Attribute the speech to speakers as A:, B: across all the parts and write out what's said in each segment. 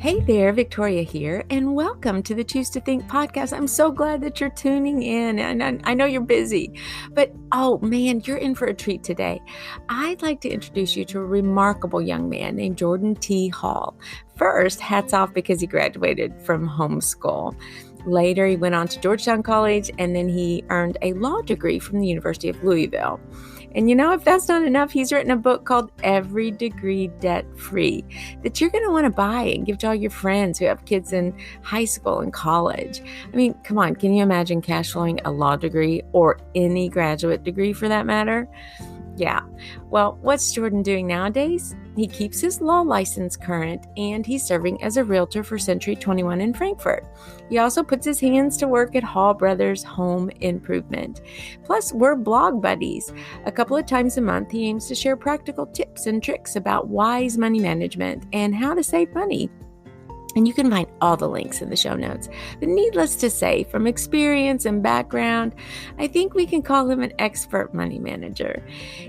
A: Hey there, Victoria here, and welcome to the Choose to Think podcast. I'm so glad that you're tuning in, and I know you're busy, but oh man, you're in for a treat today. I'd like to introduce you to a remarkable young man named Jordan T. Hall. First, hats off because he graduated from homeschool. Later, he went on to Georgetown College, and then he earned a law degree from the University of Louisville. And you know, if that's not enough, he's written a book called Every Degree Debt Free that you're going to want to buy and give to all your friends who have kids in high school and college. I mean, come on, can you imagine cash flowing a law degree or any graduate degree for that matter? Yeah. Well, what's Jordan doing nowadays? He keeps his law license current, and he's serving as a realtor for Century 21 in Frankfurt. He also puts his hands to work at Hall Brothers Home Improvement. Plus, we're blog buddies. A couple of times a month, he aims to share practical tips and tricks about wise money management and how to save money. And you can find all the links in the show notes. But needless to say, from experience and background, I think we can call him an expert money manager.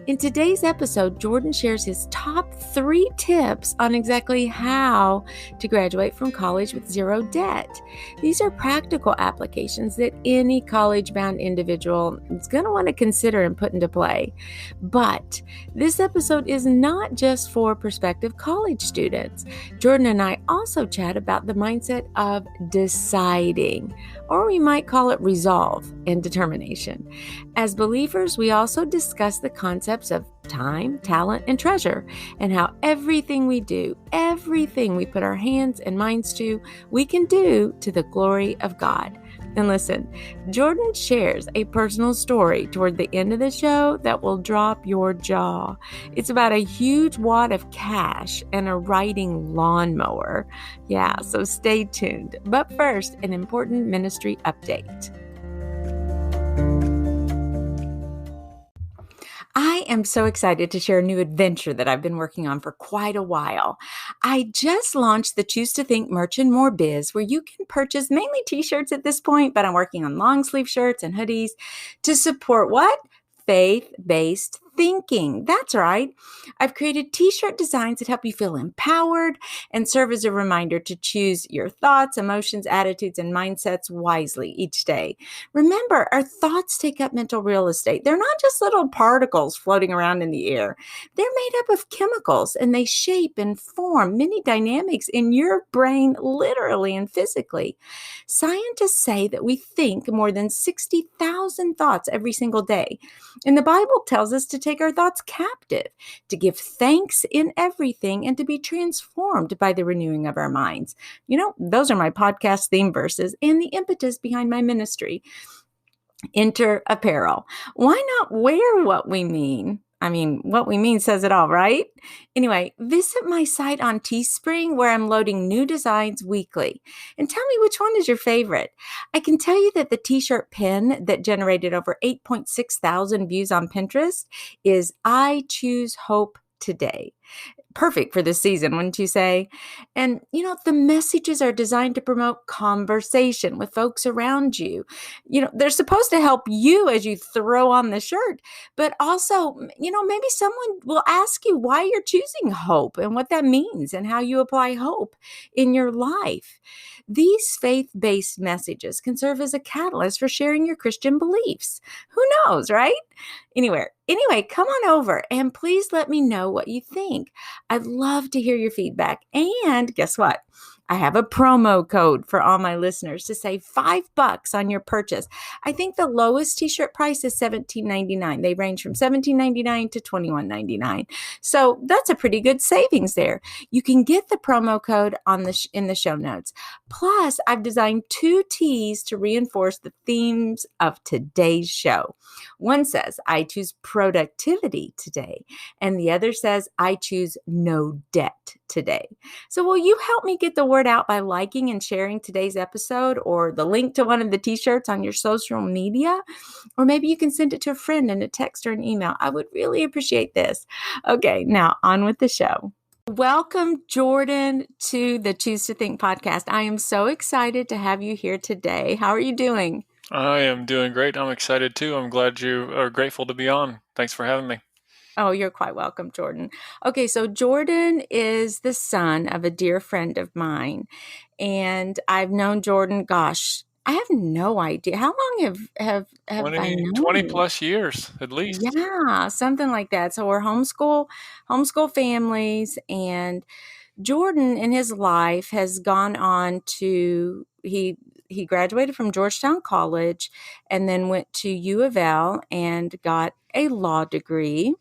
A: In today's episode, Jordan shares his top 3 tips on exactly how to graduate from college with zero debt. These are practical applications that any college-bound individual is going to want to consider and put into play. But this episode is not just for prospective college students. Jordan and I also chat about the mindset of deciding, or we might call it resolve and determination. As believers, we also discuss the concepts of time, talent, and treasure, and how everything we do, everything we put our hands and minds to, we can do to the glory of God. And listen, Jordan shares a personal story toward the end of the show that will drop your jaw. It's about a huge wad of cash and a riding lawnmower. Yeah, so stay tuned. But first, an important ministry update. I am so excited to share a new adventure that I've been working on for quite a while. I just launched the Choose to Think merch and more biz, where you can purchase mainly t-shirts at this point, but I'm working on long sleeve shirts and hoodies to support what? Faith-based thinking. That's right. I've created t-shirt designs that help you feel empowered and serve as a reminder to choose your thoughts, emotions, attitudes, and mindsets wisely each day. Remember, our thoughts take up mental real estate. They're not just little particles floating around in the air. They're made up of chemicals, and they shape and form many dynamics in your brain, literally and physically. Scientists say that we think more than 60,000 thoughts every single day. And the Bible tells us to take our thoughts captive, to give thanks in everything, and to be transformed by the renewing of our minds. You know, those are my podcast theme verses and the impetus behind my ministry. Enter apparel. Why not wear what we mean? I mean, what we mean says it all, right? Anyway, visit my site on Teespring where I'm loading new designs weekly. And tell me which one is your favorite. I can tell you that the t-shirt pin that generated over 8.6 thousand views on Pinterest is I Choose Hope Today. Perfect for this season, wouldn't you say? And, you know, the messages are designed to promote conversation with folks around you. You know, they're supposed to help you as you throw on the shirt, but also, you know, maybe someone will ask you why you're choosing hope and what that means and how you apply hope in your life. These faith-based messages can serve as a catalyst for sharing your Christian beliefs. Who knows, right? Anyway, come on over and please let me know what you think. I'd love to hear your feedback. And guess what? I have a promo code for all my listeners to save $5 on your purchase. I think the lowest t-shirt price is $17.99. They range from $17.99 to $21.99. So that's a pretty good savings there. You can get the promo code on in the show notes. Plus, I've designed 2 tees to reinforce the themes of today's show. One says, I choose productivity today. And the other says, I choose no debt today. So will you help me get the word out by liking and sharing today's episode or the link to one of the t-shirts on your social media? Or maybe you can send it to a friend in a text or an email. I would really appreciate this. Okay, now on with the show. Welcome, Jordan, to the Choose to Think podcast. I am so excited to have you here today. How are you doing?
B: I am doing great. I'm excited too. I'm glad you are grateful to be on. Thanks for having me.
A: Oh, you're quite welcome, Jordan. Okay, so Jordan is the son of a dear friend of mine, and I've known Jordan, gosh, I have no idea. How long have I
B: 20
A: known you?
B: plus years at least.
A: Yeah, something like that. So we're homeschool families, and Jordan in his life has gone on to he graduated from Georgetown College and then went to U of L and got a law degree.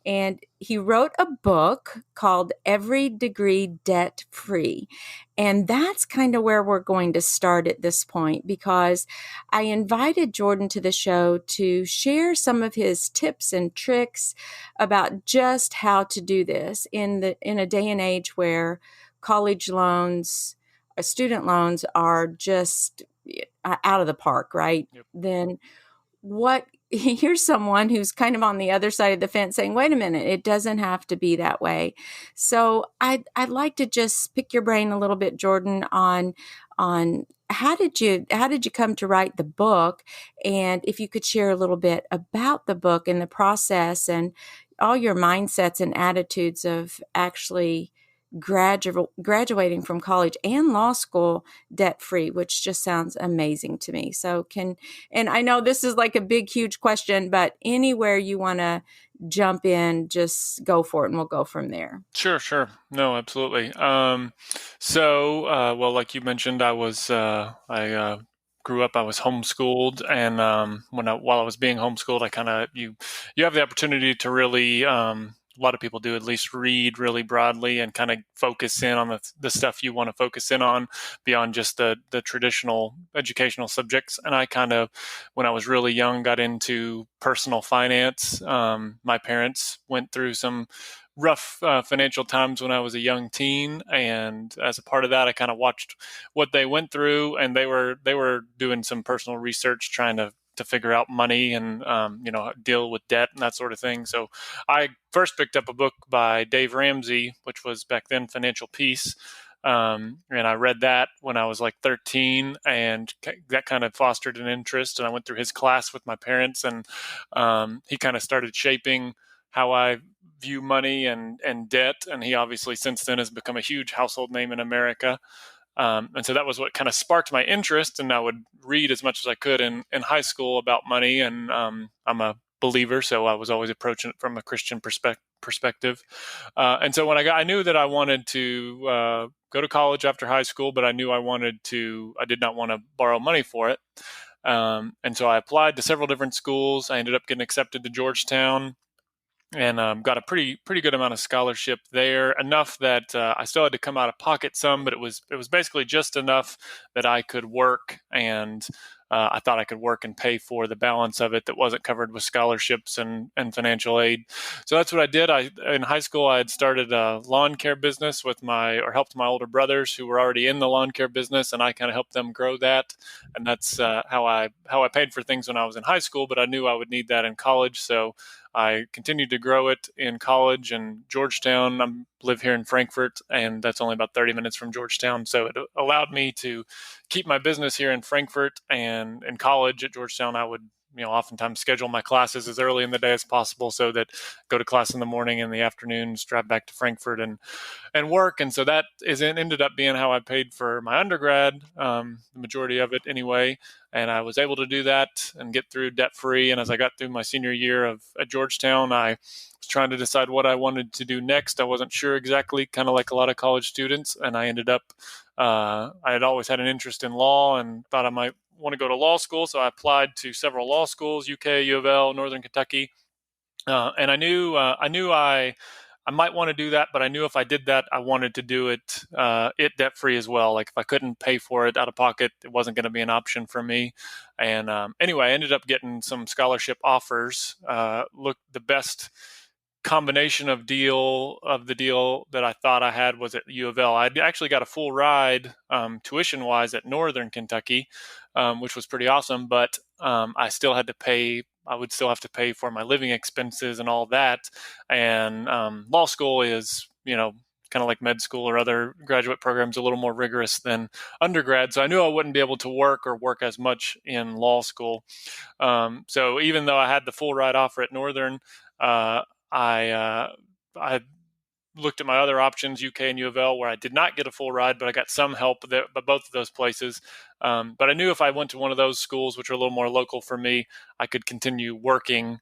A: And he wrote a book called Every Degree Debt Free. And that's kind of where we're going to start at this point, because I invited Jordan to the show to share some of his tips and tricks about just how to do this in a day and age where college loans, student loans are just out of the park, right?
B: Yep.
A: Then what here's someone who's kind of on the other side of the fence saying, wait a minute, it doesn't have to be that way. So I'd like to just pick your brain a little bit, Jordan, on how did you come to write the book, and if you could share a little bit about the book and the process and all your mindsets and attitudes of actually graduating from college and law school debt free, which just sounds amazing to me. So and I know this is like a big, huge question, but anywhere you want to jump in, just go for it and we'll go from there.
B: Sure, sure. No, absolutely. Well, like you mentioned, I grew up, I was homeschooled, and while I was being homeschooled, I kind of you have the opportunity to really a lot of people do at least read really broadly and kind of focus in on the stuff you want to focus in on beyond just the traditional educational subjects. And I kind of, when I was really young, got into personal finance. My parents went through some rough financial times when I was a young teen, and as a part of that, I kind of watched what they went through, and they were doing some personal research, trying to figure out money and deal with debt and that sort of thing. So I first picked up a book by Dave Ramsey, which was back then Financial Peace. And I read that when I was like 13, and that kind of fostered an interest. And I went through his class with my parents, and he kind of started shaping how I view money and debt. And he obviously since then has become a huge household name in America. And so that was what kind of sparked my interest. And I would read as much as I could in high school about money. And I'm a believer, so I was always approaching it from a Christian perspective. And so I knew that I wanted to go to college after high school, but I knew I did not want to borrow money for it. And so I applied to several different schools. I ended up getting accepted to Georgetown, and got a pretty good amount of scholarship there. Enough that I still had to come out of pocket some, but it was basically just enough that I could work, and I thought I could work and pay for the balance of it that wasn't covered with scholarships and financial aid. So that's what I did. In high school, I had started a lawn care business helped my older brothers who were already in the lawn care business, and I kind of helped them grow that. And that's how I paid for things when I was in high school. But I knew I would need that in college, so I continued to grow it in college and Georgetown. I live here in Frankfurt, and that's only about 30 minutes from Georgetown. So it allowed me to keep my business here in Frankfurt. And in college at Georgetown, I would oftentimes schedule my classes as early in the day as possible, so that go to class in the morning, in the afternoons, drive back to Frankfurt and work. And so that ended up being how I paid for my undergrad, the majority of it anyway. And I was able to do that and get through debt free. And as I got through my senior year at Georgetown, I was trying to decide what I wanted to do next. I wasn't sure exactly, kind of like a lot of college students. And I ended up, I had always had an interest in law and thought I might want to go to law school. So I applied to several law schools: UK, U of L, Northern Kentucky. And I might want to do that, but I knew if I did that, I wanted to do it debt free as well. Like if I couldn't pay for it out of pocket, it wasn't going to be an option for me. And anyway, I ended up getting some scholarship offers. Look, the best combination of the deal that I thought I had was at U of L. I actually got a full ride tuition wise at Northern Kentucky, which was pretty awesome. But I still had to pay. I would still have to pay for my living expenses and all that. And law school is, kind of like med school or other graduate programs, a little more rigorous than undergrad. So I knew I wouldn't be able to work as much in law school. So even though I had the full ride offer at Northern, I looked at my other options, UK and U of L, where I did not get a full ride, but I got some help there, but both of those places. But I knew if I went to one of those schools, which are a little more local for me, I could continue working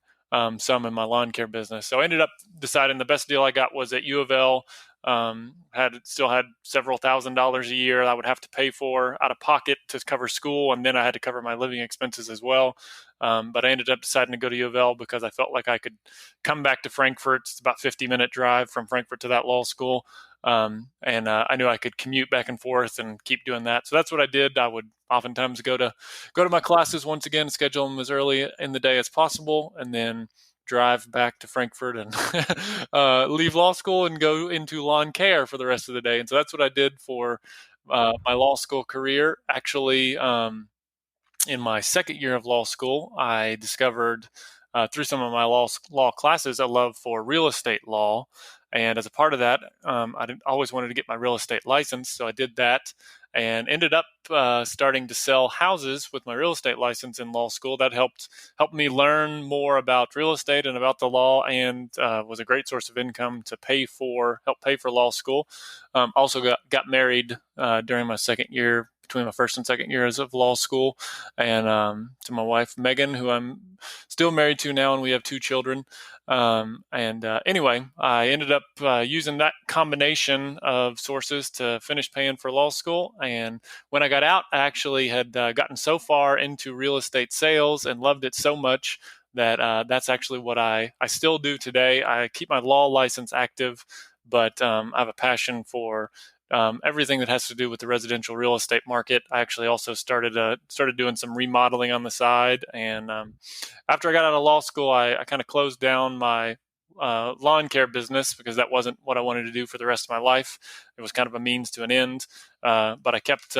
B: some in my lawn care business. So I ended up deciding the best deal I got was at U of L. Had several $1,000s a year I would have to pay for out of pocket to cover school, and then I had to cover my living expenses as well. But I ended up deciding to go to U of L because I felt like I could come back to Frankfurt. It's about 50-minute drive from Frankfurt to that law school. And I knew I could commute back and forth and keep doing that. So that's what I did. I would oftentimes go to my classes once again, schedule them as early in the day as possible, and then drive back to Frankfurt and leave law school and go into lawn care for the rest of the day. And so that's what I did for my law school career. Actually, in my second year of law school, I discovered through some of my law classes a love for real estate law. And as a part of that, I always wanted to get my real estate license. So I did that and ended up starting to sell houses with my real estate license in law school. That helped me learn more about real estate and about the law, and was a great source of income to help pay for law school. Also got married during my second year, between my first and second years of law school, and to my wife Megan, who I'm still married to now, and we have two children. Anyway, I ended up using that combination of sources to finish paying for law school. And when I got out, I actually had gotten so far into real estate sales and loved it so much that that's actually what I still do today. I keep my law license active, but I have a passion for everything that has to do with the residential real estate market. I actually also started doing some remodeling on the side, and after I got out of law school, I kind of closed down my lawn care business because that wasn't what I wanted to do for the rest of my life. It was kind of a means to an end. But I kept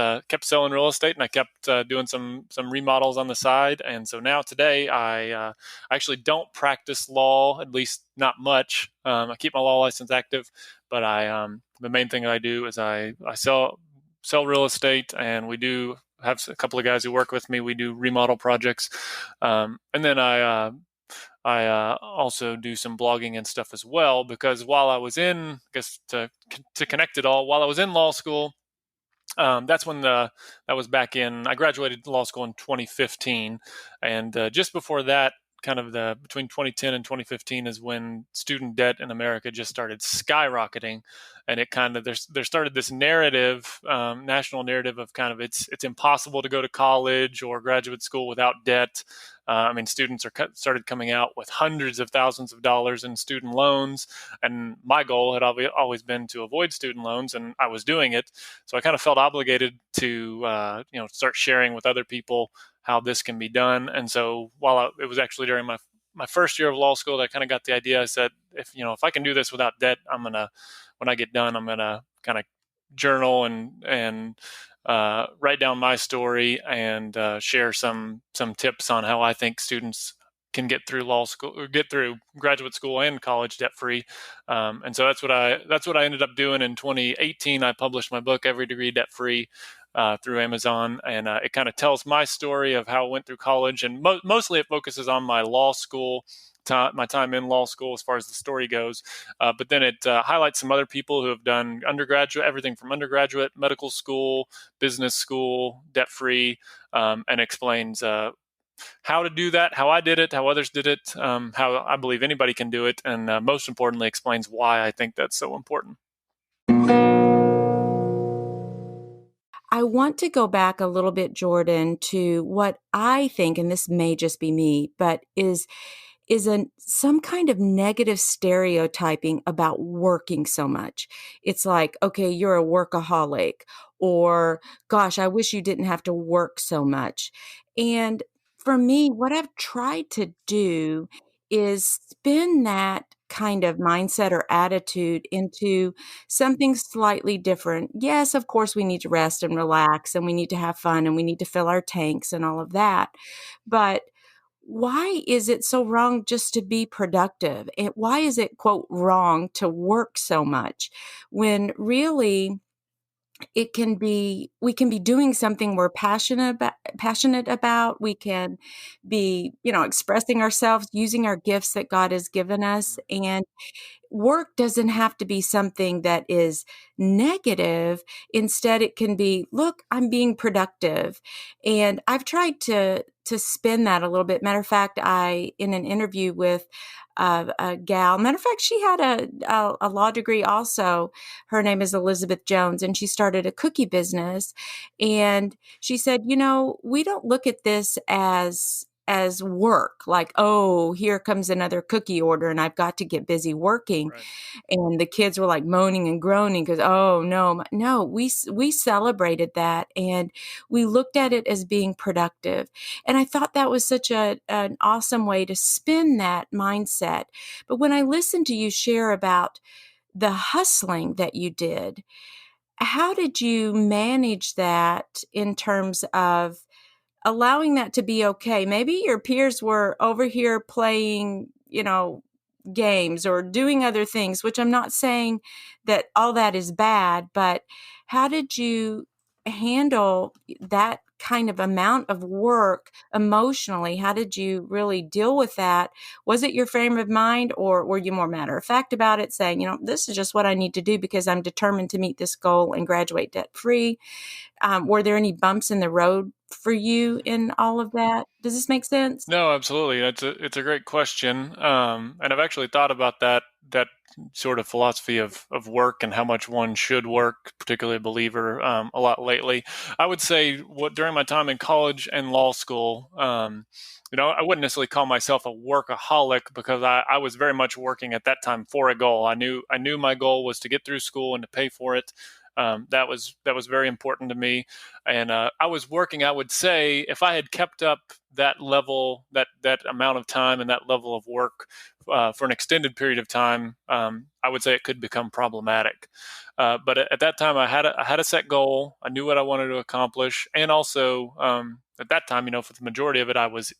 B: selling real estate, and I kept doing some remodels on the side. And so now today, I actually don't practice law, at least not much. I keep my law license active, but the main thing that I do is I sell real estate, and we do have a couple of guys who work with me. We do remodel projects, and then I also do some blogging and stuff as well, because while I was in, I guess to connect it all, while I was in law school, that's when that was back in, I graduated law school in 2015. And just before that, kind of between 2010 and 2015 is when student debt in America just started skyrocketing. And it kind of, there started this narrative, national narrative of kind of it's impossible to go to college or graduate school without debt. I mean, students started coming out with hundreds of thousands of dollars in student loans, and my goal had always been to avoid student loans, and I was doing it. So I kind of felt obligated to start sharing with other people how this can be done. And so it was actually during my first year of law school that I kind of got the idea. I said, if I can do this without debt, when I get done, I'm gonna kind of journal and write down my story and share some tips on how I think students can get through law school or get through graduate school and college debt free. And so that's what I ended up doing in 2018. I published my book, Every Degree Debt Free, through Amazon, and it kind of tells my story of how I went through college, and mostly it focuses on my law school my time in law school as far as the story goes. But then it highlights some other people who have done everything from undergraduate, medical school, business school, debt free, and explains how to do that, how I did it, how others did it, how I believe anybody can do it, and most importantly, explains why I think that's so important.
A: I want to go back a little bit, Jordan, to what I think, and this may just be me, but is some kind of negative stereotyping about working so much. It's like, okay, you're a workaholic, or gosh, I wish you didn't have to work so much. And for me, what I've tried to do is spin that kind of mindset or attitude into something slightly different. Yes, of course, we need to rest and relax, and we need to have fun, and we need to fill our tanks and all of that. But why is it so wrong just to be productive? And why is it, quote, wrong to work so much when really it can be, we can be doing something we're passionate about. We can be, expressing ourselves, using our gifts that God has given us. And work doesn't have to be something that is negative. Instead, it can be, look, I'm being productive. And I've tried to spin that a little bit. Matter of fact, in an interview with a gal, matter of fact, she had a law degree also. Her name is Elizabeth Jones, and she started a cookie business. And she said, we don't look at this as work, like, oh, here comes another cookie order and I've got to get busy working.
B: Right.
A: And the kids were like moaning and groaning because, oh no, we celebrated that, and we looked at it as being productive. And I thought that was such an awesome way to spin that mindset. But when I listened to you share about the hustling that you did, how did you manage that in terms of allowing that to be okay? Maybe your peers were over here playing, games or doing other things, which I'm not saying that all that is bad, but how did you handle that kind of amount of work emotionally? How did you really deal with that? Was it your frame of mind, or were you more matter of fact about it, saying, this is just what I need to do because I'm determined to meet this goal and graduate debt free? Were there any bumps in the road for you in all of that? Does this make sense?
B: No, absolutely. It's a great question, and I've actually thought about that sort of philosophy of work and how much one should work, particularly a believer, a lot lately. I would say what during my time in college and law school, I wouldn't necessarily call myself a workaholic because I was very much working at that time for a goal. I knew my goal was to get through school and to pay for it. That was very important to me, and I was working. I would say if I had kept up that level, that amount of time, and that level of work for an extended period of time, I would say it could become problematic. But at that time, I had a set goal. I knew what I wanted to accomplish, and also at that time, for the majority of it, I was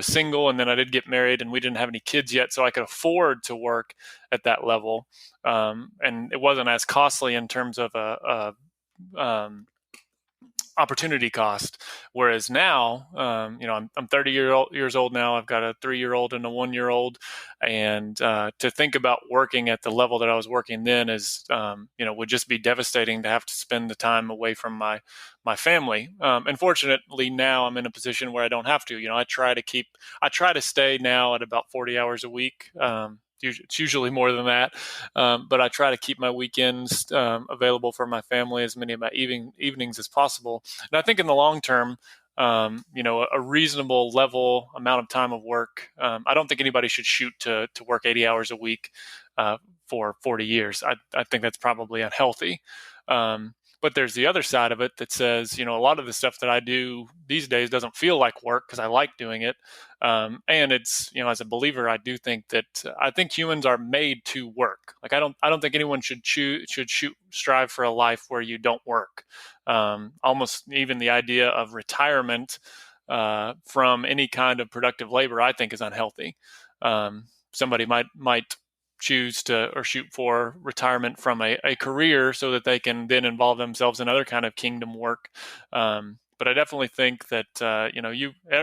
B: single, and then I did get married, and we didn't have any kids yet, so I could afford to work at that level, and it wasn't as costly in terms of a opportunity cost. Whereas now, I'm 30 years old now. I've got a 3-year-old and a 1-year-old, and to think about working at the level that I was working then is, would just be devastating to have to spend the time away from my family. Unfortunately, now I'm in a position where I don't have to. I try to stay now at about 40 hours a week. It's usually more than that, but I try to keep my weekends available for my family, as many of my evenings as possible. And I think in the long term, a reasonable level amount of time of work. I don't think anybody should shoot to work 80 hours a week for 40 years. I think that's probably unhealthy. But there's the other side of it that says, a lot of the stuff that I do these days doesn't feel like work because I like doing it. And it's, as a believer, I do think that I think humans are made to work. Like I don't think anyone should strive for a life where you don't work. Almost even the idea of retirement from any kind of productive labor, I think, is unhealthy. Somebody might choose to or shoot for retirement from a career so that they can then involve themselves in other kind of kingdom work. But I definitely think that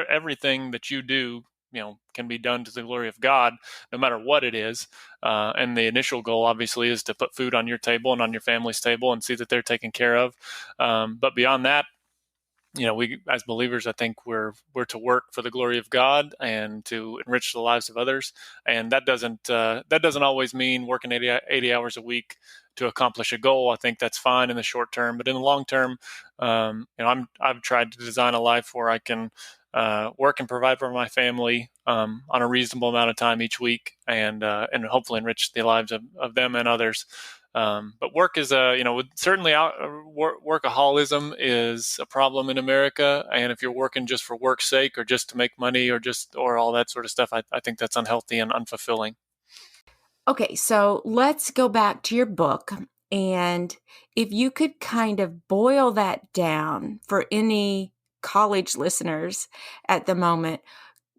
B: everything that you do can be done to the glory of God, no matter what it is. And the initial goal, obviously, is to put food on your table and on your family's table and see that they're taken care of. But beyond that, we as believers, I think we're to work for the glory of God and to enrich the lives of others, and that doesn't always mean working 80 hours a week to accomplish a goal. I think that's fine in the short term, but in the long term, I've tried to design a life where I can work and provide for my family on a reasonable amount of time each week, and hopefully enrich the lives of them and others. But work is certainly workaholism is a problem in America. And if you're working just for work's sake or just to make money or all that sort of stuff, I think that's unhealthy and unfulfilling.
A: Okay, so let's go back to your book. And if you could kind of boil that down for any college listeners at the moment,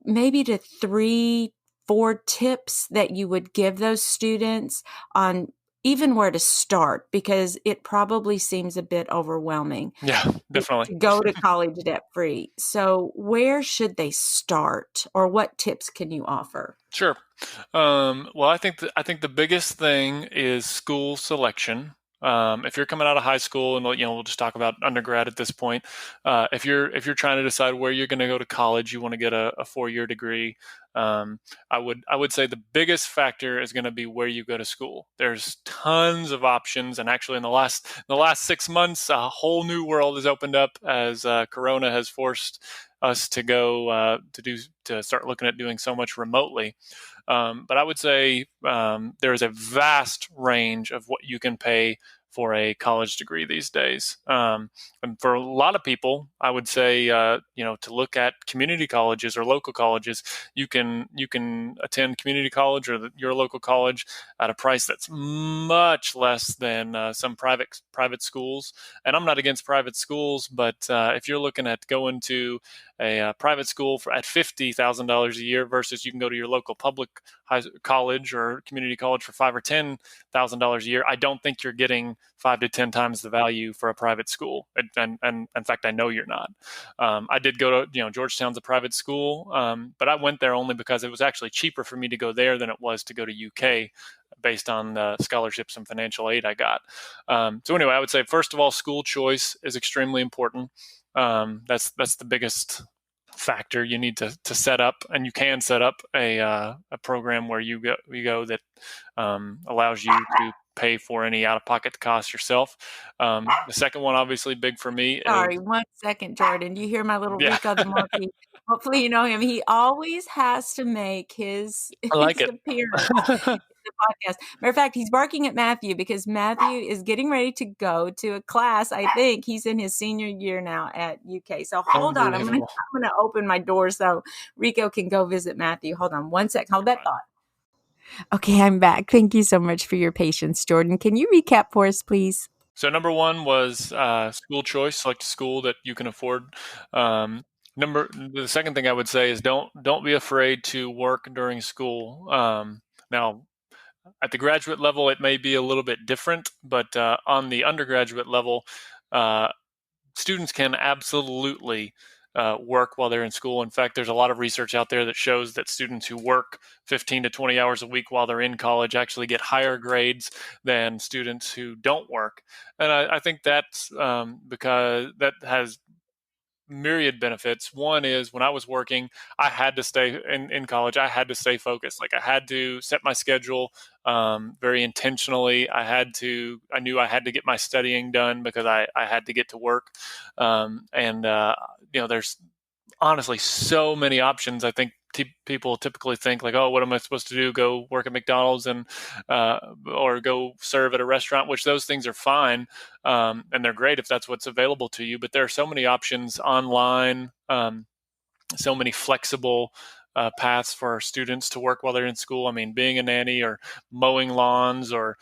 A: maybe to 3, 4 tips that you would give those students on even where to start, because it probably seems a bit overwhelming
B: Yeah, definitely.
A: to go to college debt free. So, where should they start, or what tips can you offer?
B: Sure. Well, I think the biggest thing is school selection. If you're coming out of high school, and we'll just talk about undergrad at this point. If you're trying to decide where you're going to go to college, you want to get a 4-year degree. Um, I would say the biggest factor is going to be where you go to school. There's tons of options, and actually in the last 6 months, a whole new world has opened up as Corona has forced us to go to start looking at doing so much remotely. But I would say there is a vast range of what you can pay for a college degree these days. And for a lot of people, I would say to look at community colleges or local colleges. You can attend community college or your local college at a price that's much less than some private schools. And I'm not against private schools, but if you're looking at going to a private school at $50,000 a year versus you can go to your local public college or community college for $5,000 or $10,000 a year, I don't think you're getting 5 to 10 times the value for a private school. And in fact, I know you're not. I did go to, Georgetown's a private school, but I went there only because it was actually cheaper for me to go there than it was to go to UK based on the scholarships and financial aid I got. So anyway, I would say, first of all, school choice is extremely important. That's the biggest factor you need to set up, and you can set up a program where you go that allows you to pay for any out-of-pocket costs yourself. The second one, obviously big for me,
A: Sorry,
B: is
A: 1 second, Jordan. You hear my little
B: yeah.
A: Rico the monkey? Hopefully you know him. He always has to make his
B: I like
A: his
B: it.
A: appearance in the podcast. Matter of fact, he's barking at Matthew because Matthew is getting ready to go to a class. I think he's in his senior year now at UK. So hold on.
B: Unbelievable.
A: I'm gonna open my door so Rico can go visit Matthew. Hold on 1 second. Hold that thought. Okay, I'm back. Thank you so much for your patience, Jordan. Can you recap for us, please?
B: So number one was school choice, select a school that you can afford. The second thing I would say is don't be afraid to work during school. Now, at the graduate level, it may be a little bit different, but on the undergraduate level, uh, students can absolutely work while they're in school. In fact, there's a lot of research out there that shows that students who work 15 to 20 hours a week while they're in college actually get higher grades than students who don't work. And I think that's because that has myriad benefits. One is when I was working, I had to stay in college. I had to stay focused. Like I had to set my schedule very intentionally. I knew I had to get my studying done because I had to get to work. And there's honestly so many options. I think people typically think like, oh, what am I supposed to do? Go work at McDonald's and or go serve at a restaurant, which those things are fine, and they're great if that's what's available to you. But there are so many options online, so many flexible paths for our students to work while they're in school. I mean, being a nanny or mowing lawns or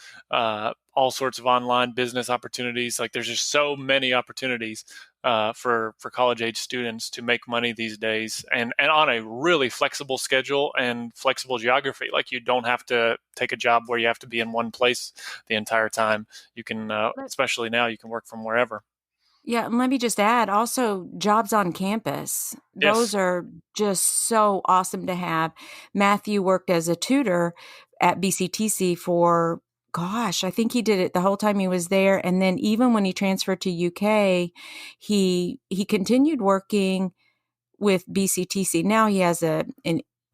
B: all sorts of online business opportunities. Like there's just so many opportunities for college age students to make money these days, and on a really flexible schedule and flexible geography. Like you don't have to take a job where you have to be in one place the entire time. You can, especially now, you can work from wherever.
A: Yeah, and let me just add also jobs on campus.
B: Yes.
A: Those are just so awesome to have. Matthew worked as a tutor at BCTC for, gosh, I think he did it the whole time he was there. And then even when he transferred to UK, he continued working with BCTC. Now he has an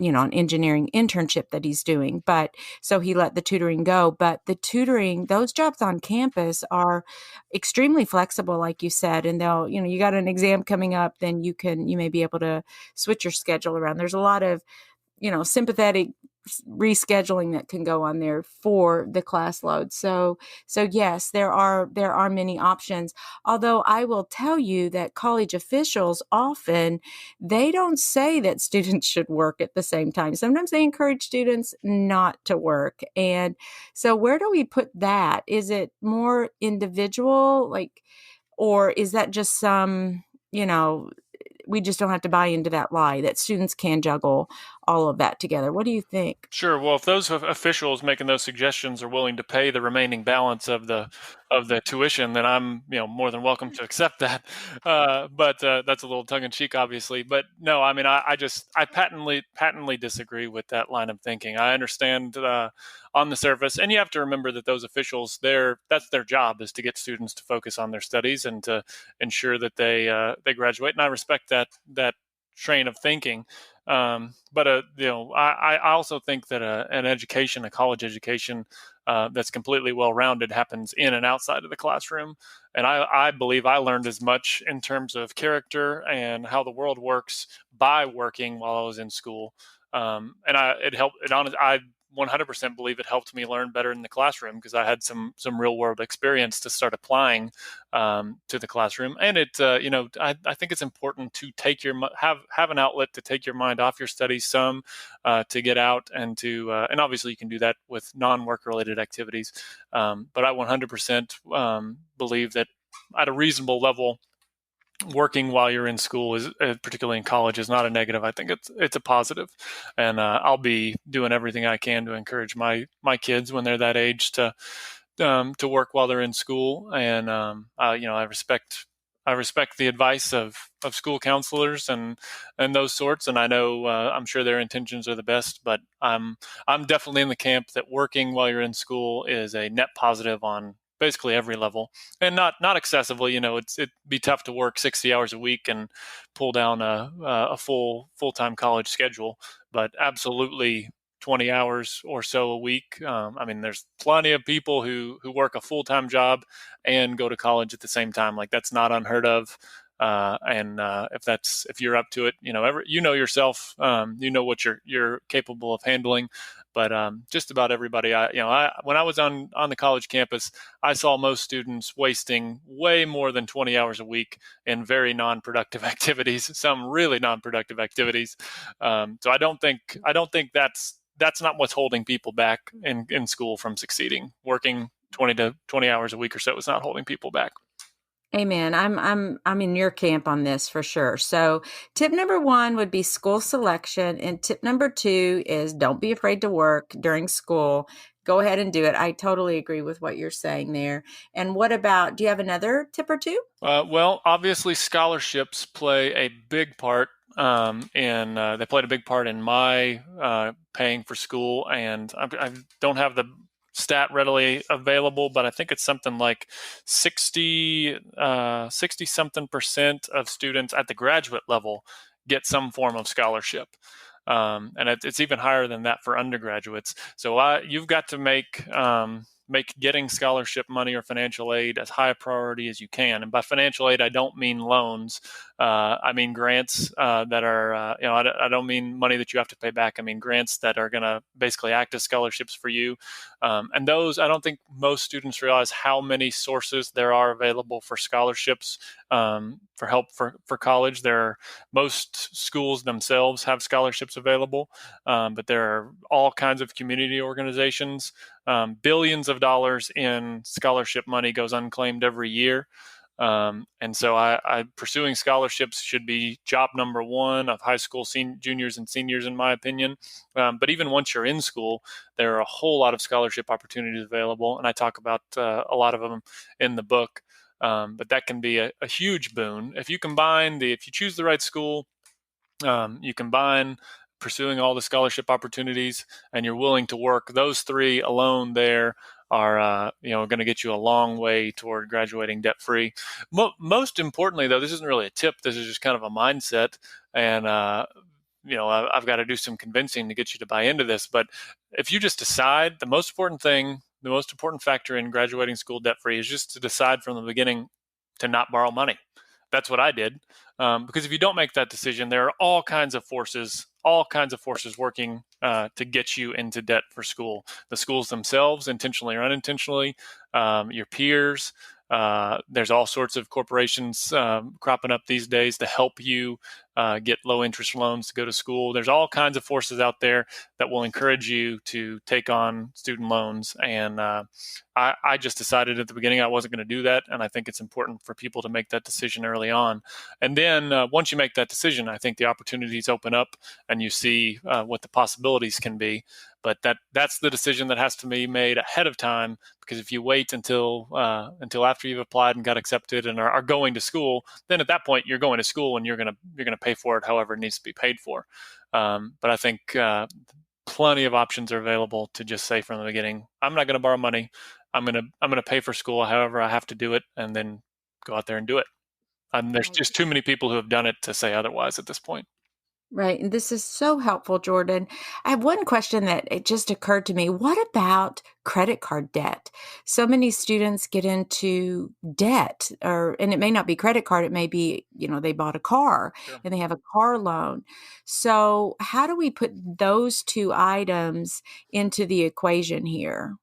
A: engineering internship that he's doing, but so he let the tutoring go. But the tutoring, those jobs on campus are extremely flexible, like you said, and they'll, you got an exam coming up, then you may be able to switch your schedule around. There's a lot of sympathetic rescheduling that can go on there for the class load. So yes, there are many options. Although I will tell you that college officials often they don't say that students should work at the same time. Sometimes they encourage students not to work. And so where do we put that? Is it more individual, like, or is that just some, we just don't have to buy into that lie that students can juggle all of that together. What do you think?
B: Sure. Well, if those officials making those suggestions are willing to pay the remaining balance of the tuition, then I'm more than welcome to accept that. But that's a little tongue in cheek, obviously. But no, I mean, I patently disagree with that line of thinking. I understand on the surface, and you have to remember that those officials, that's their job, is to get students to focus on their studies and to ensure that they graduate. And I respect that train of thinking. But I also think that an education, a college education that's completely well-rounded, happens in and outside of the classroom. And I believe I learned as much in terms of character and how the world works by working while I was in school. And it helped. I 100% believe it helped me learn better in the classroom because I had some real world experience to start applying to the classroom. And I think it's important to have an outlet to take your mind off your studies some, to get out and obviously you can do that with non-work related activities. But I 100% believe that at a reasonable level, working while you're in school is, particularly in college, is not a negative. I think it's a positive, and I'll be doing everything I can to encourage my kids when they're that age to work while they're in school. And I respect the advice of school counselors and those sorts. And I know I'm sure their intentions are the best, but I'm definitely in the camp that working while you're in school is a net positive on basically every level, and not excessively. It'd be tough to work 60 hours a week and pull down a full-time college schedule, but absolutely 20 hours or so a week. I mean, there's plenty of people who work a full-time job and go to college at the same time. Like, that's not unheard of. And if you're up to it, you know yourself, you know what you're capable of handling. But just about everybody, when I was on the college campus, I saw most students wasting way more than 20 hours a week in very non-productive activities, some really non-productive activities. So I don't think that's not what's holding people back in school from succeeding. Working 20 hours a week or so is not holding people back.
A: Amen. I'm in your camp on this for sure. So, tip number 1 would be school selection, and tip number 2 is don't be afraid to work during school. Go ahead and do it. I totally agree with what you're saying there. And what about, do you have another tip or two?
B: Well, obviously, scholarships play a big part they played a big part in my paying for school. And I don't have the stat readily available, but I think it's something like 60 something percent of students at the graduate level get some form of scholarship. And it's even higher than that for undergraduates. So you've got to make getting scholarship money or financial aid as high a priority as you can. And by financial aid, I don't mean loans. I mean grants that are, I don't mean money that you have to pay back. I mean grants that are going to basically act as scholarships for you. And those, I don't think most students realize how many sources there are available for scholarships, for help for college. Most schools themselves have scholarships available, but there are all kinds of community organizations. Billions of dollars in scholarship money goes unclaimed every year. And so I pursuing scholarships should be job number 1 of high school juniors and seniors, in my opinion. But even once you're in school, there are a whole lot of scholarship opportunities available. And I talk about a lot of them in the book. But that can be a huge boon. If you choose the right school, you combine pursuing all the scholarship opportunities and you're willing to work, those 3 alone there are going to get you a long way toward graduating debt free. Most importantly, though, this isn't really a tip. This is just kind of a mindset, and I've got to do some convincing to get you to buy into this. But if you just decide, the most important factor in graduating school debt free is just to decide from the beginning to not borrow money. That's what I did. Because if you don't make that decision, there are all kinds of forces working to get you into debt for school. The schools themselves, intentionally or unintentionally, your peers, There's all sorts of corporations cropping up these days to help you get low interest loans to go to school. There's all kinds of forces out there that will encourage you to take on student loans. And I just decided at the beginning I wasn't going to do that. And I think it's important for people to make that decision early on. And then once you make that decision, I think the opportunities open up and you see what the possibilities can be. But that's the decision that has to be made ahead of time, because if you wait until after you've applied and got accepted and are going to school, then at that point you're going to school and you're gonna pay for it however it needs to be paid for. But I think plenty of options are available to just say from the beginning, I'm not going to borrow money. I'm gonna pay for school however I have to do it, and then go out there and do it. There's
A: Right.
B: just too many people who have done it to say otherwise at this point.
A: Right. And this is so helpful, Jordan. I have one question that it just occurred to me. What about credit card debt? So many students get into debt, and it may not be credit card, it may be, they bought a car
B: Sure.
A: and they have a car loan. So how do we put those two items into the equation here?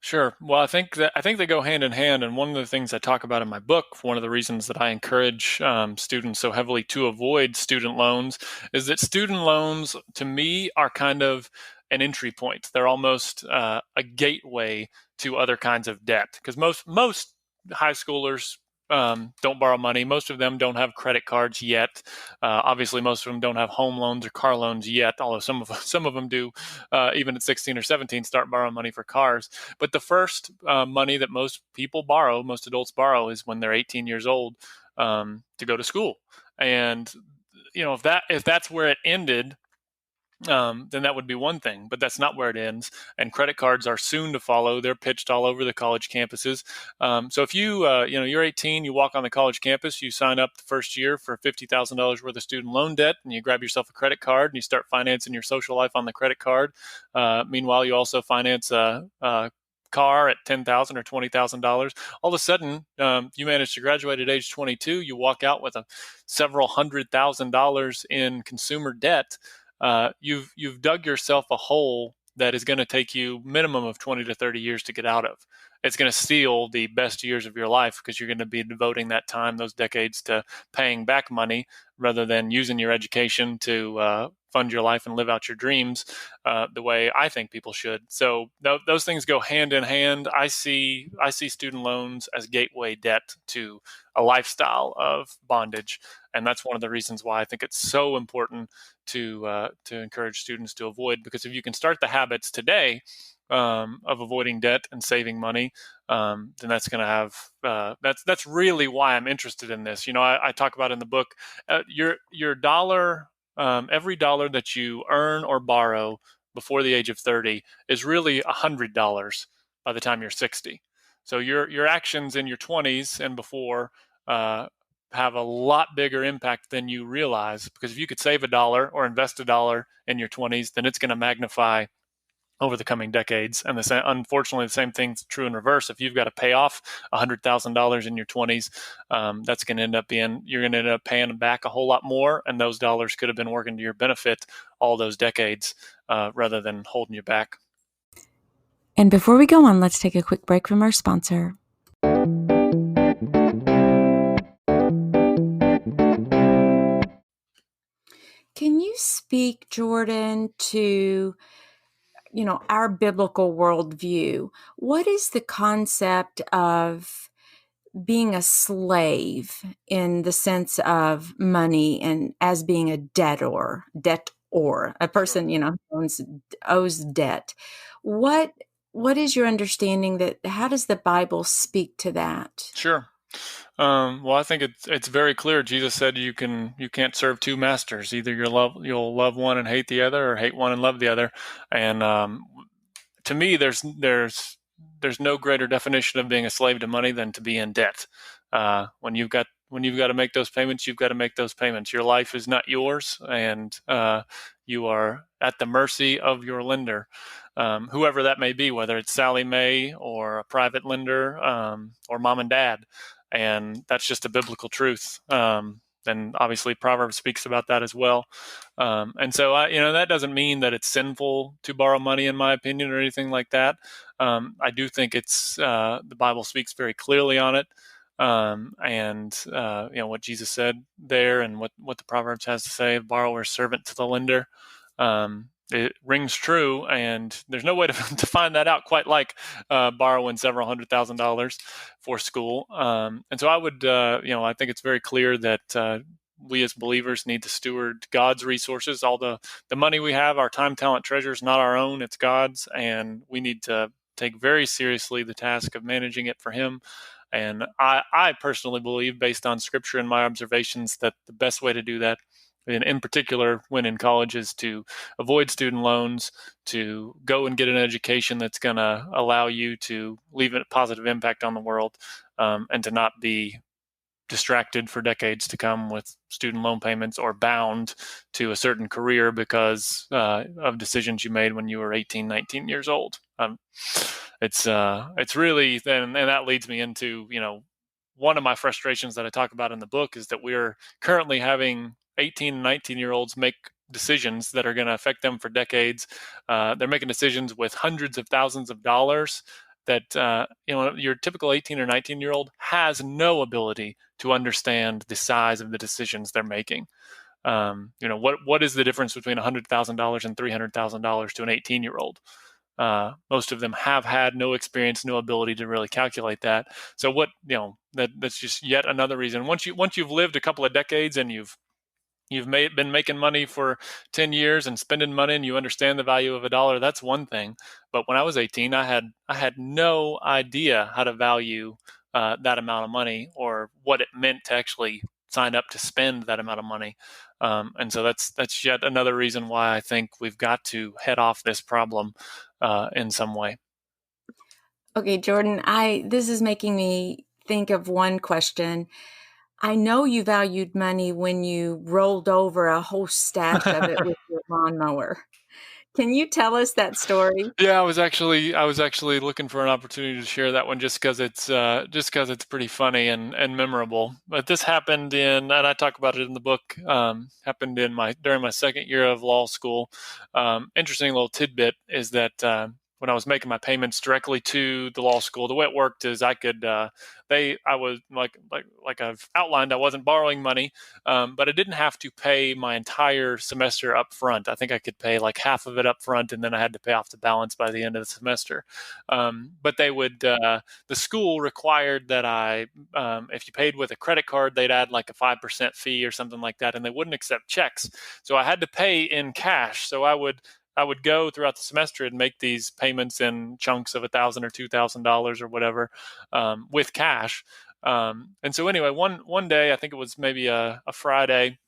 B: Sure. Well, I think they go hand in hand, and one of the things I talk about in my book, one of the reasons that I encourage students so heavily to avoid student loans, is that student loans, to me, are kind of an entry point. They're almost a gateway to other kinds of debt, because most high schoolers don't borrow money. Most of them don't have credit cards yet. Obviously, most of them don't have home loans or car loans yet, although some of them do, even at 16 or 17, start borrowing money for cars. But the first money that most people borrow, most adults borrow, is when they're 18 years old to go to school. And if that's where it ended, then that would be one thing, but that's not where it ends. And credit cards are soon to follow. They're pitched all over the college campuses. So if you're 18, you walk on the college campus, you sign up the first year for $50,000 worth of student loan debt, and you grab yourself a credit card and you start financing your social life on the credit card. Meanwhile, you also finance a car at $10,000 or $20,000. All of a sudden, you manage to graduate at age 22. You walk out with several $100,000 in consumer debt. You've dug yourself a hole that is going to take you minimum of 20 to 30 years to get out of. It's going to steal the best years of your life, because you're going to be devoting that time, those decades, to paying back money rather than using your education to fund your life and live out your dreams the way I think people should. So those things go hand in hand. I see student loans as gateway debt to a lifestyle of bondage, and that's one of the reasons why I think it's so important to encourage students to avoid. Because if you can start the habits today of avoiding debt and saving money, then that's going to have that's really why I'm interested in this. I talk about in the book, your dollar, every dollar that you earn or borrow before the age of 30 is really $100 by the time you're 60. So your actions in your 20s and before have a lot bigger impact than you realize, because if you could save a dollar or invest a dollar in your 20s, then it's going to magnify over the coming decades. And unfortunately, the same thing's true in reverse. If you've got to pay off $100,000 in your 20s, that's going to you're going to end up paying back a whole lot more, and those dollars could have been working to your benefit all those decades rather than holding you back.
A: And before we go on, let's take a quick break from our sponsor. Can you speak, Jordan, to our biblical worldview? What is the concept of being a slave in the sense of money and as being a debtor, a person,
B: Sure.
A: owes debt? What is your understanding how does the Bible speak to that?
B: Sure. Well, I think it's very clear. Jesus said you can't serve two masters. Either you'll love one and hate the other, or hate one and love the other. And to me, there's no greater definition of being a slave to money than to be in debt. When you've got to make those payments, you've got to make those payments. Your life is not yours, and you are at the mercy of your lender, whoever that may be, whether it's Sally Mae or a private lender or mom and dad. And that's just a biblical truth. and obviously Proverbs speaks about that as well. And so that doesn't mean that it's sinful to borrow money, in my opinion, or anything like that. I do think it's the Bible speaks very clearly on it. And what Jesus said there, and what the Proverbs has to say: borrower servant to the lender. It rings true, and there's no way to, to find that out quite like borrowing several $100,000 for school. And so I would, I think it's very clear that we as believers need to steward God's resources. All the money we have, our time, talent, treasure is not our own, it's God's, and we need to take very seriously the task of managing it for Him. And I personally believe, based on Scripture and my observations, that the best way to do that, and in particular when in college, is to avoid student loans, to go and get an education that's going to allow you to leave a positive impact on the world, and to not be distracted for decades to come with student loan payments or bound to a certain career because of decisions you made when you were 18, 19 years old. It's really then, and that leads me into, one of my frustrations that I talk about in the book is that we're currently having 18 and 19-year-olds make decisions that are going to affect them for decades. They're making decisions with hundreds of thousands of dollars that your typical 18 or 19-year-old has no ability to understand the size of the decisions they're making. What is the difference between $100,000 and $300,000 to an 18-year-old? Most of them have had no experience, no ability to really calculate that. So that's just yet another reason. Once you've lived a couple of decades and you've been making money for 10 years and spending money, and you understand the value of a dollar, that's one thing. But when I was 18, I had no idea how to value that amount of money, or what it meant to actually sign up to spend that amount of money. And so that's yet another reason why I think we've got to head off this problem in some way.
A: Okay, Jordan, this is making me think of one question. I know you valued money when you rolled over a whole stash of it with your lawnmower. Can you tell us that story?
B: Yeah, I was actually looking for an opportunity to share that one, just because it's pretty funny and memorable. But this happened and I talk about it in the book. Happened during my second year of law school. Interesting little tidbit is that when I was making my payments directly to the law school, the way it worked is I was like I've outlined, I wasn't borrowing money, but I didn't have to pay my entire semester up front. I think I could pay like half of it up front, and then I had to pay off the balance by the end of the semester. But the school required that if you paid with a credit card, they'd add like a 5% fee or something like that, and they wouldn't accept checks. So I had to pay in cash. So I would go throughout the semester and make these payments in chunks of $1,000 or $2,000 or whatever, with cash. And so anyway, one day, I think it was maybe a Friday,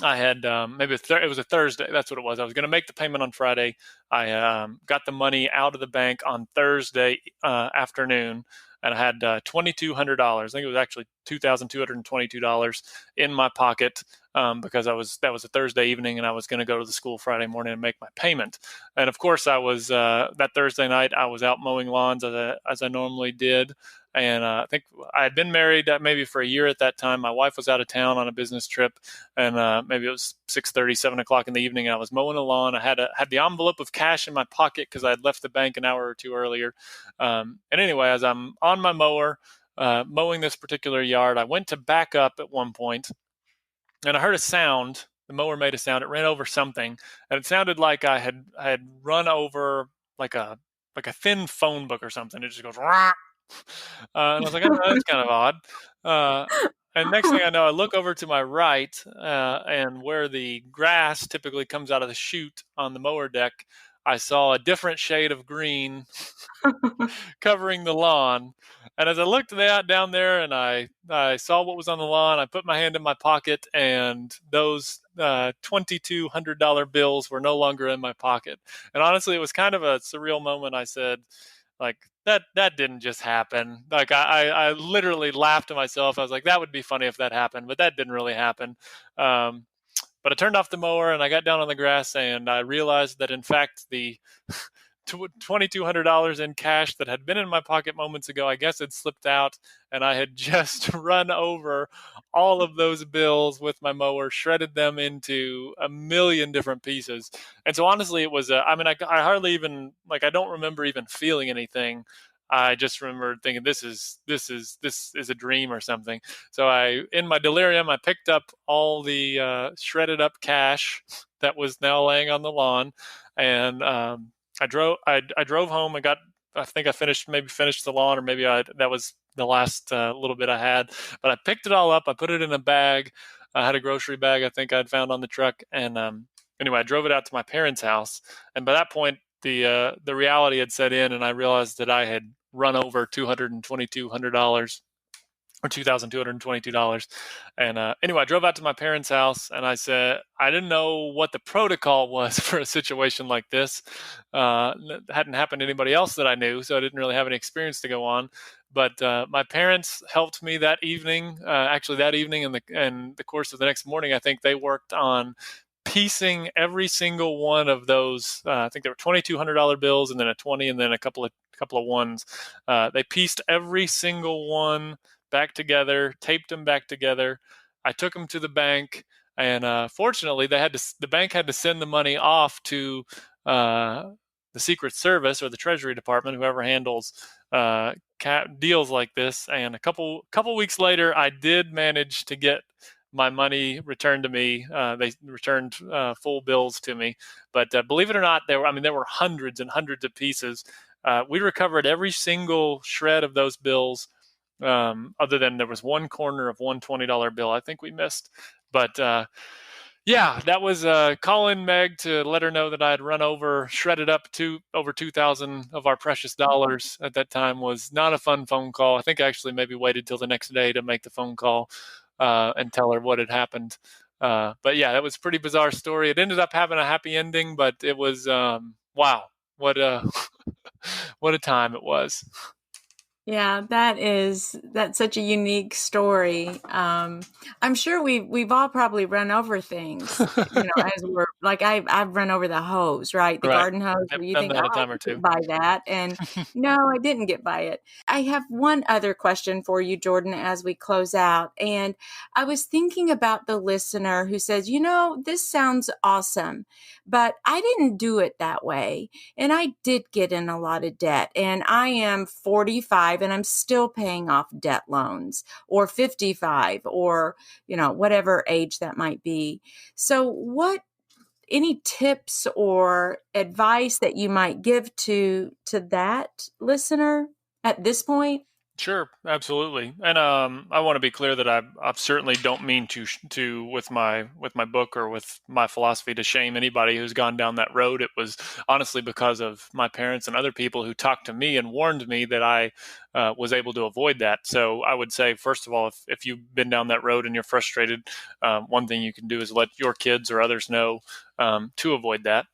B: I had it was a Thursday. That's what it was. I was going to make the payment on Friday. I got the money out of the bank on Thursday afternoon, and I had $2,200. I think it was actually $2,222 in my pocket, because that was a Thursday evening, and I was going to go to the school Friday morning and make my payment. And of course, I was that Thursday night. I was out mowing lawns as I normally did. And I think I had been married maybe for a year at that time. My wife was out of town on a business trip, and maybe it was 6:30, 7 o'clock in the evening, and I was mowing the lawn. I had the envelope of cash in my pocket because I had left the bank an hour or two earlier. And anyway, as I'm on my mower, mowing this particular yard, I went to back up at one point, and I heard a sound. The mower made a sound. It ran over something, and it sounded like I had run over like a thin phone book or something. It just goes, "Rah." And I was like, oh, that's kind of odd. Uh, and next thing I know, I look over to my right, and where the grass typically comes out of the chute on the mower deck, I saw a different shade of green covering the lawn. And as I looked down there and I saw what was on the lawn, I put my hand in my pocket, and those $2,200 bills were no longer in my pocket. And honestly, it was kind of a surreal moment. I said, like, that didn't just happen. Like, I literally laughed to myself. I was like, that would be funny if that happened, but that didn't really happen. But I turned off the mower and I got down on the grass, and I realized that in fact the $2,200 in cash that had been in my pocket moments ago. I guess it slipped out, and I had just run over all of those bills with my mower, shredded them into a million different pieces. And so honestly, it was, I mean, I hardly even, like, I don't remember even feeling anything. I just remember thinking this is a dream or something. So in my delirium, I picked up all the shredded up cash that was now laying on the lawn, and I drove home and got. I think I finished the lawn, or maybe that was the last little bit I had. But I picked it all up. I put it in a bag. I had a grocery bag I think I'd found on the truck, and anyway, I drove it out to my parents' house. And by that point, the reality had set in, and I realized that I had run over $2,200 or $2,222. And anyway, I drove out to my parents' house, and I said I didn't know what the protocol was for a situation like this. It hadn't happened to anybody else that I knew, so I didn't really have any experience to go on. But my parents helped me that evening. Actually, that evening and the course of the next morning, I think they worked on piecing every single one of those. I think there were $2,200 bills, and then a 20, and then a couple of ones. They pieced every single one back together, taped them back together. I took them to the bank, and fortunately, the bank had to send the money off to the Secret Service or the Treasury Department, whoever handles deals like this. And a couple weeks later, I did manage to get my money returned to me. They returned full bills to me, but believe it or not, there were hundreds and hundreds of pieces. We recovered every single shred of those bills, other than there was one corner of one $20 bill I think we missed. But yeah, that was calling Meg to let her know that I had shredded up to over 2,000 of our precious dollars at that time. Was not a fun phone call. I think I actually maybe waited till the next day to make the phone call and tell her what had happened. But yeah, that was a pretty bizarre story. It ended up having a happy ending, but it was wow, what a what a time it was.
A: Yeah, that's such a unique story. I'm sure we've all probably run over things, as we're like I've run over the hose, right? The
B: Right.
A: garden hose
B: Yep,
A: where you
B: done
A: think,
B: that
A: oh,
B: a
A: I
B: time or
A: didn't
B: two.
A: buy that. And no, I didn't get by it. I have one other question for you, Jordan, as we close out. And I was thinking about the listener who says, this sounds awesome, but I didn't do it that way. And I did get in a lot of debt, and I am 45 and I'm still paying off debt loans, or 55, or, whatever age that might be. So any tips or advice that you might give to that listener at this point?
B: Sure, absolutely, and I want to be clear that I certainly don't mean to with my book or with my philosophy to shame anybody who's gone down that road. It was honestly because of my parents and other people who talked to me and warned me that I was able to avoid that. So I would say, first of all, if you've been down that road and you're frustrated, one thing you can do is let your kids or others know to avoid that.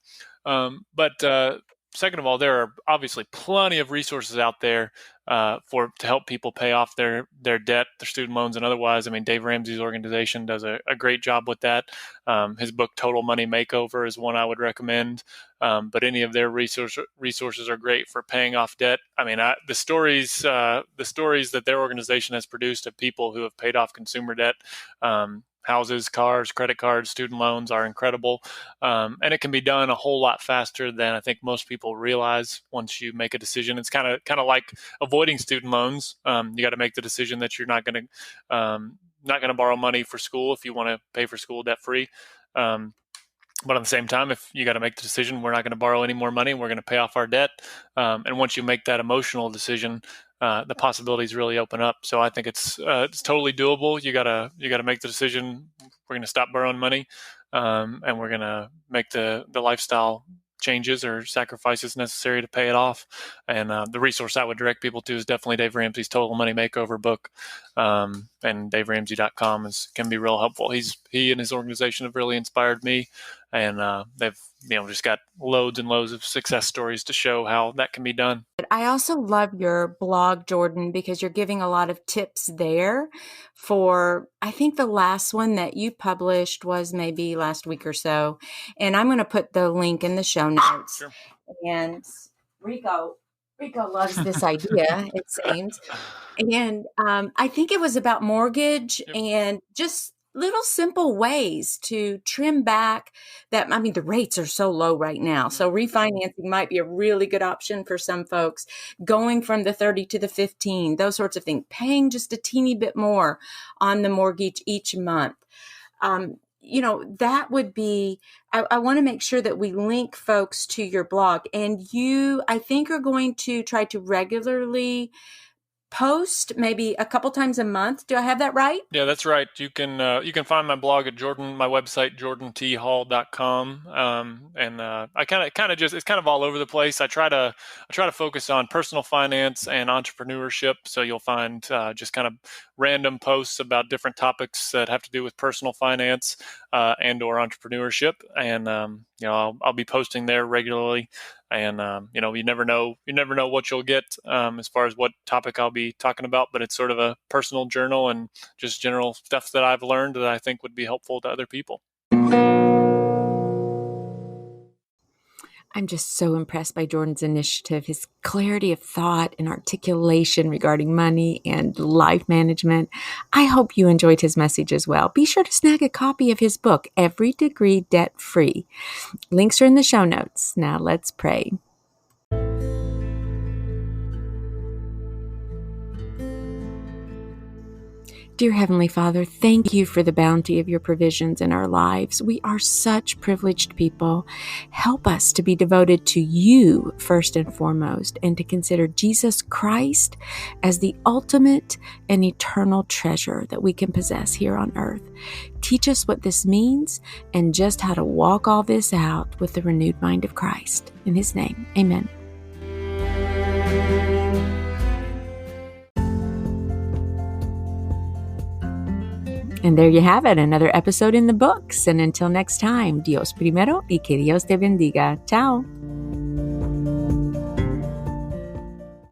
B: But second of all, there are obviously plenty of resources out there to help people pay off their debt, their student loans, and otherwise. I mean, Dave Ramsey's organization does a great job with that. His book Total Money Makeover is one I would recommend. But any of their resources are great for paying off debt. I mean, the stories that their organization has produced of people who have paid off consumer debt. Houses, cars, credit cards, student loans are incredible. And it can be done a whole lot faster than I think most people realize once you make a decision. It's kind of like avoiding student loans. You got to make the decision that you're not going to borrow money for school if you want to pay for school debt free. But at the same time, if you got to make the decision, we're not going to borrow any more money, we're going to pay off our debt. And once you make that emotional decision, the possibilities really open up. So I think it's totally doable. You gotta make the decision. We're going to stop borrowing money, and we're going to make the lifestyle changes or sacrifices necessary to pay it off. And the resource I would direct people to is definitely Dave Ramsey's Total Money Makeover book, and DaveRamsey.com can be real helpful. He and his organization have really inspired me, and they've just got loads and loads of success stories to show how that can be done.
A: I also love your blog, Jordan, because you're giving a lot of tips there I think the last one that you published was maybe last week or so. And I'm going to put the link in the show notes.
B: Sure.
A: And Rico loves this idea, it seems. And I think it was about mortgage
B: Yep.
A: and just little simple ways to trim back that. I mean, the rates are so low right now. So refinancing might be a really good option for some folks, going from the 30 to the 15, those sorts of things, paying just a teeny bit more on the mortgage each month. That would be, I want to make sure that we link folks to your blog. And you, I think, are going to try to regularly post maybe a couple times a month. Do I have that right?
B: Yeah, that's right. You can find my blog at my website, jordanthall.com. And I kind of just, it's kind of all over the place. I try to focus on personal finance and entrepreneurship. So you'll find just kind of random posts about different topics that have to do with personal finance and or entrepreneurship. And I'll be posting there regularly. And you never know what you'll get as far as what topic I'll be talking about. But it's sort of a personal journal and just general stuff that I've learned that I think would be helpful to other people.
A: I'm just so impressed by Jordan's initiative, his clarity of thought and articulation regarding money and life management. I hope you enjoyed his message as well. Be sure to snag a copy of his book, Every Degree Debt Free. Links are in the show notes. Now let's pray. Dear Heavenly Father, thank you for the bounty of your provisions in our lives. We are such privileged people. Help us to be devoted to you first and foremost, and to consider Jesus Christ as the ultimate and eternal treasure that we can possess here on earth. Teach us what this means and just how to walk all this out with the renewed mind of Christ. In His name, amen. And there you have it, another episode in the books. And until next time, Dios primero y que Dios te bendiga. Ciao.